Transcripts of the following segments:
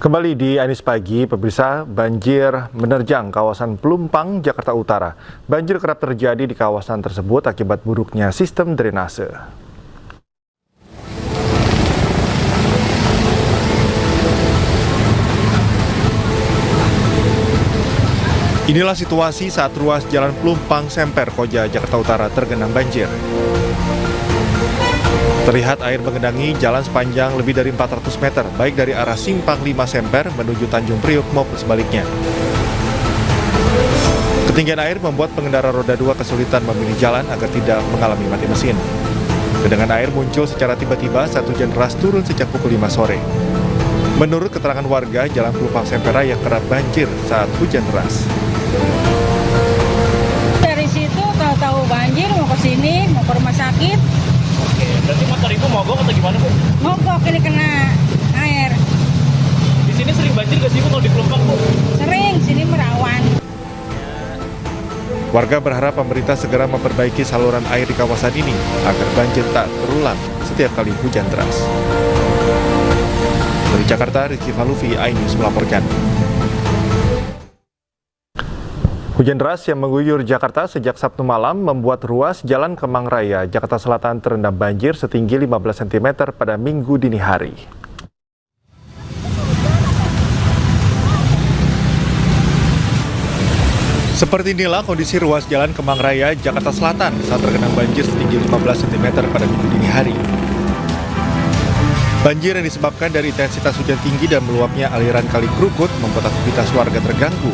Kembali di Anies Pagi, pemirsa, banjir menerjang kawasan Pelumpang, Jakarta Utara. Banjir kerap terjadi di kawasan tersebut akibat buruknya sistem drainase. Inilah situasi saat ruas Jalan Pelumpang Semper Koja, Jakarta Utara tergenang banjir. Terlihat air menggenangi jalan sepanjang lebih dari 400 meter, baik dari arah Simpang 5 Semper menuju Tanjung Priok maupun sebaliknya. Ketinggian air membuat pengendara roda 2 kesulitan memilih jalan agar tidak mengalami mati mesin. Genangan air muncul secara tiba-tiba saat hujan deras turun sejak pukul 5 sore. Menurut keterangan warga, Jalan Pelumpang Semper Raya kerap banjir saat hujan deras. Dari situ tahu-tahu banjir, mau ke sini, mau ke rumah sakit. Oke, berarti motor ibu mogok atau gimana, Bu? Mogok, ini kena air. Di sini sering banjir gak sih, Bu, kalau di Pelumpang, Bu? Sering, sini merawan. Warga berharap pemerintah segera memperbaiki saluran air di kawasan ini agar banjir tak terulang setiap kali hujan deras. Dari Jakarta, Rizky Falufi, iNews melaporkan. Hujan deras yang mengguyur Jakarta sejak Sabtu malam membuat ruas Jalan Kemang Raya, Jakarta Selatan terendam banjir setinggi 15 cm pada Minggu dini hari. Seperti inilah kondisi ruas Jalan Kemang Raya, Jakarta Selatan saat tergenang banjir setinggi 15 cm pada Minggu dini hari. Banjir yang disebabkan dari intensitas hujan tinggi dan meluapnya aliran Kali Krukut membuat aktivitas warga terganggu.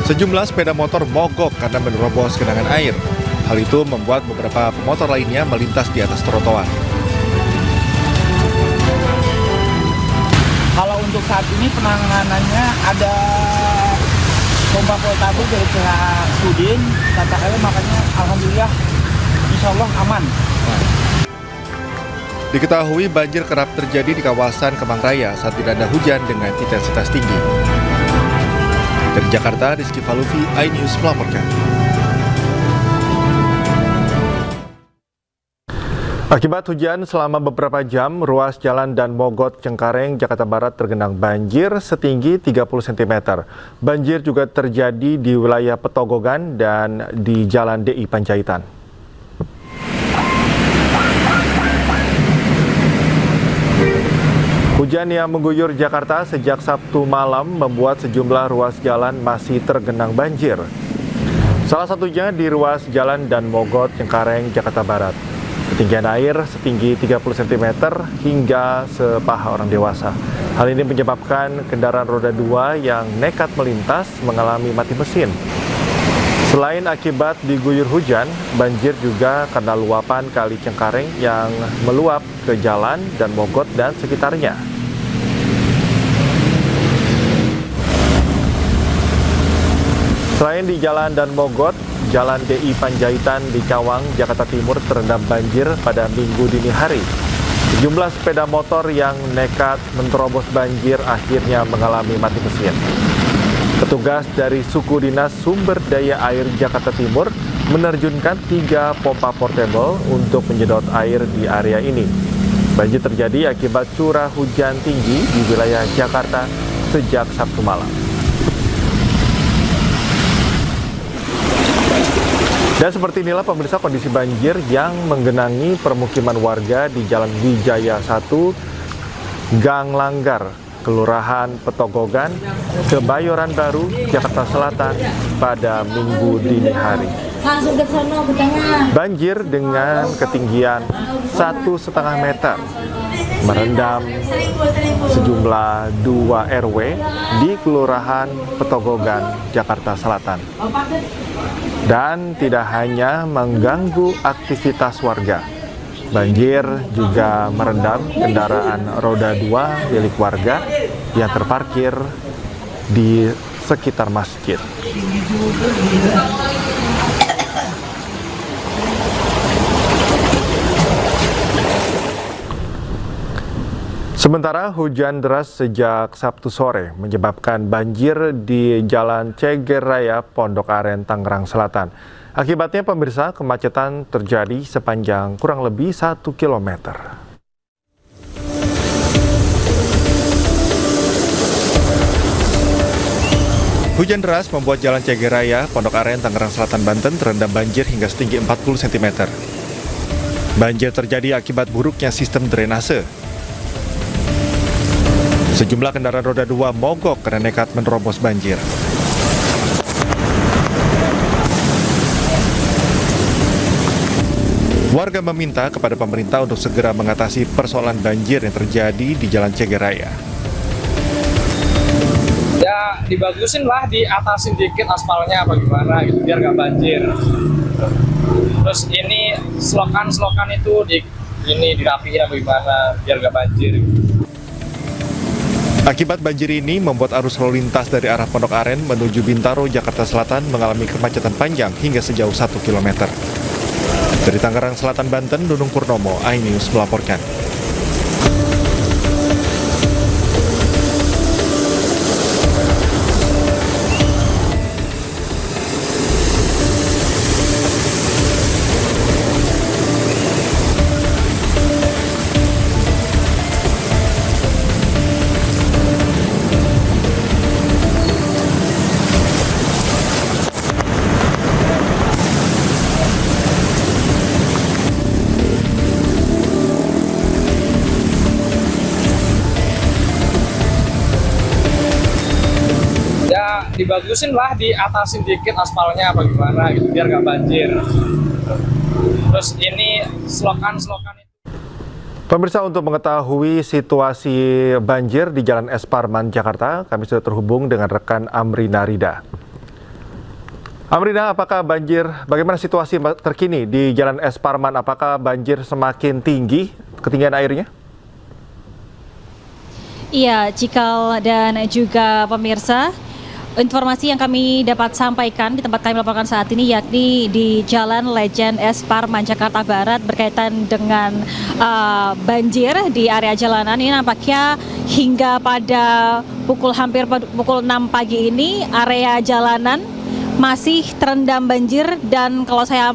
Sejumlah sepeda motor mogok karena menerobos genangan air. Hal itu membuat beberapa pemotor lainnya melintas di atas trotoar. Kalau untuk saat ini penanganannya ada pompa portabel dari pihak Sudin, Tata Ele, makanya alhamdulillah insya Allah aman. Diketahui banjir kerap terjadi di kawasan Kemang Raya saat dilanda hujan dengan intensitas tinggi. Dari Jakarta, Rizky Falufi, iNews melaporkan. Akibat hujan selama beberapa jam, ruas jalan dan Mogot Cengkareng, Jakarta Barat tergenang banjir setinggi 30 cm. Banjir juga terjadi di wilayah Petogogan dan di Jalan DI Panjaitan. Hujan yang mengguyur Jakarta sejak Sabtu malam membuat sejumlah ruas jalan masih tergenang banjir. Salah satunya di ruas jalan dan Mogot Cengkareng, Jakarta Barat. Ketinggian air setinggi 30 cm hingga sepaha orang dewasa. Hal ini menyebabkan kendaraan roda 2 yang nekat melintas mengalami mati mesin. Selain akibat diguyur hujan, banjir juga karena luapan Kali Cengkareng yang meluap ke jalan dan Mogot dan sekitarnya. Selain di Jalan dan Mogot, Jalan DI Panjaitan di Cawang, Jakarta Timur terendam banjir pada Minggu dini hari. Sejumlah sepeda motor yang nekat menerobos banjir akhirnya mengalami mati mesin. Petugas dari Suku Dinas Sumber Daya Air Jakarta Timur menerjunkan 3 pompa portable untuk menyedot air di area ini. Banjir terjadi akibat curah hujan tinggi di wilayah Jakarta sejak Sabtu malam. Dan seperti inilah pemirsa kondisi banjir yang menggenangi permukiman warga di Jalan Wijaya 1, Gang Langgar, Kelurahan Petogogan, Kebayoran Baru, Jakarta Selatan pada Minggu dini hari. Banjir dengan ketinggian 1,5 meter merendam sejumlah 2 RW di Kelurahan Petogogan, Jakarta Selatan. Dan tidak hanya mengganggu aktivitas warga, banjir juga merendam kendaraan roda 2 milik warga yang terparkir di sekitar masjid. Sementara hujan deras sejak Sabtu sore menyebabkan banjir di Jalan Ceger Raya, Pondok Aren, Tangerang Selatan. Akibatnya pemirsa, kemacetan terjadi sepanjang kurang lebih 1 kilometer. Hujan deras membuat Jalan Ceger Raya, Pondok Aren, Tangerang Selatan, Banten terendam banjir hingga setinggi 40 cm. Banjir terjadi akibat buruknya sistem drainase. Sejumlah kendaraan roda 2 mogok karena nekat menerobos banjir. Warga meminta kepada pemerintah untuk segera mengatasi persoalan banjir yang terjadi di Jalan Ceger Raya. Ya dibagusin lah, diatasin dikit aspalnya apa gimana gitu biar gak banjir. Terus ini selokan itu dirapiin apa gimana biar gak banjir. Akibat banjir ini membuat arus lalu lintas dari arah Pondok Aren menuju Bintaro, Jakarta Selatan mengalami kemacetan panjang hingga sejauh 1 km. Dari Tangerang Selatan, Banten, Nunung Purnomo, iNews melaporkan. Ya dibagusin lah, diatasin dikit aspalnya apa gimana gitu biar gak banjir. Terus ini selokan itu. Pemirsa, untuk mengetahui situasi banjir di Jalan S. Parman, Jakarta, kami sudah terhubung dengan rekan Amrina Rida. Amrina, bagaimana situasi terkini di Jalan S. Parman? Apakah banjir semakin tinggi ketinggian airnya? Iya, Cikal dan juga pemirsa, informasi yang kami dapat sampaikan di tempat kami melaporkan saat ini yakni di Jalan Legend S. Parman, Jakarta Barat berkaitan dengan banjir di area jalanan. Ini nampaknya hingga pada hampir pukul 6 pagi ini area jalanan masih terendam banjir, dan kalau saya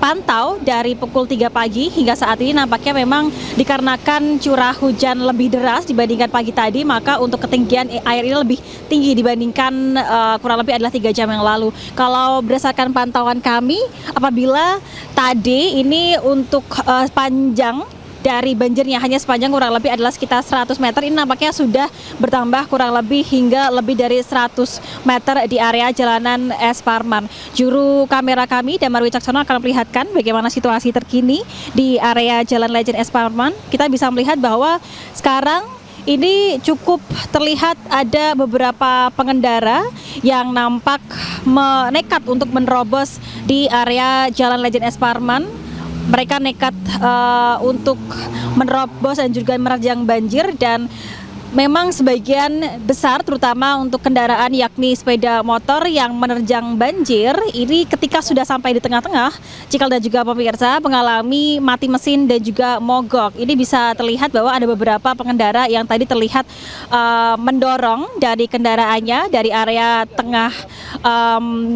pantau dari pukul 3 pagi hingga saat ini nampaknya memang dikarenakan curah hujan lebih deras dibandingkan pagi tadi, maka untuk ketinggian air ini lebih tinggi dibandingkan kurang lebih adalah 3 jam yang lalu. Kalau berdasarkan pantauan kami, apabila tadi ini untuk panjang dari banjirnya hanya sepanjang kurang lebih adalah sekitar 100 meter, ini nampaknya sudah bertambah kurang lebih hingga lebih dari 100 meter di area jalanan S. Parman. Juru kamera kami, Damar Wicaksono, akan memperlihatkan bagaimana situasi terkini di area Jalan Legend S. Parman. Kita bisa melihat bahwa sekarang ini cukup terlihat ada beberapa pengendara yang nampak nekat untuk menerobos di area Jalan Legend S. Parman. Mereka nekat untuk menerobos dan juga menerjang banjir, dan memang sebagian besar terutama untuk kendaraan yakni sepeda motor yang menerjang banjir ini ketika sudah sampai di tengah-tengah, Cikal dan juga pemirsa, mengalami mati mesin dan juga mogok. Ini bisa terlihat bahwa ada beberapa pengendara yang tadi terlihat mendorong dari kendaraannya dari area tengah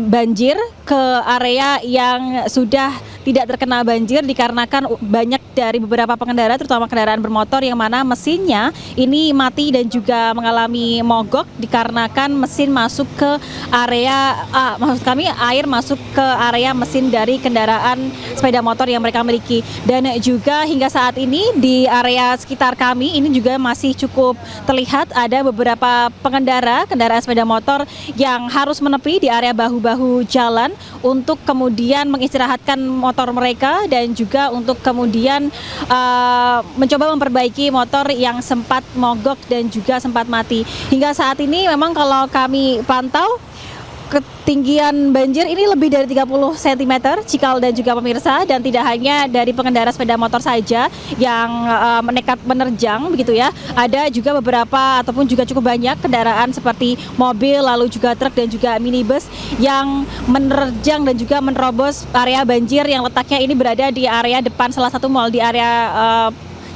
banjir ke area yang sudah tidak terkena banjir, dikarenakan banyak dari beberapa pengendara terutama kendaraan bermotor yang mana mesinnya ini mati dan juga mengalami mogok dikarenakan mesin masuk ke area air masuk ke area mesin dari kendaraan sepeda motor yang mereka miliki. Dan juga hingga saat ini di area sekitar kami ini juga masih cukup terlihat ada beberapa kendaraan sepeda motor yang harus menepi di area bahu-bahu jalan untuk kemudian mengistirahatkan motor mereka dan juga untuk kemudian mencoba memperbaiki motor yang sempat mogok dan juga sempat mati. Hingga saat ini memang kalau kami pantau ketinggian banjir ini lebih dari 30 cm, Cikal dan juga pemirsa, dan tidak hanya dari pengendara sepeda motor saja yang nekat menerjang begitu ya. Ada juga beberapa ataupun juga cukup banyak kendaraan seperti mobil, lalu juga truk dan juga minibus yang menerjang dan juga menerobos area banjir yang letaknya ini berada di area depan salah satu mal di area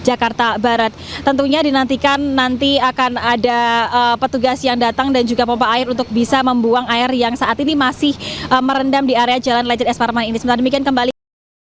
Jakarta Barat. Tentunya dinantikan nanti akan ada petugas yang datang dan juga pompa air untuk bisa membuang air yang saat ini masih merendam di area Jalan Legend S. Parman ini. Sementara demikian kembali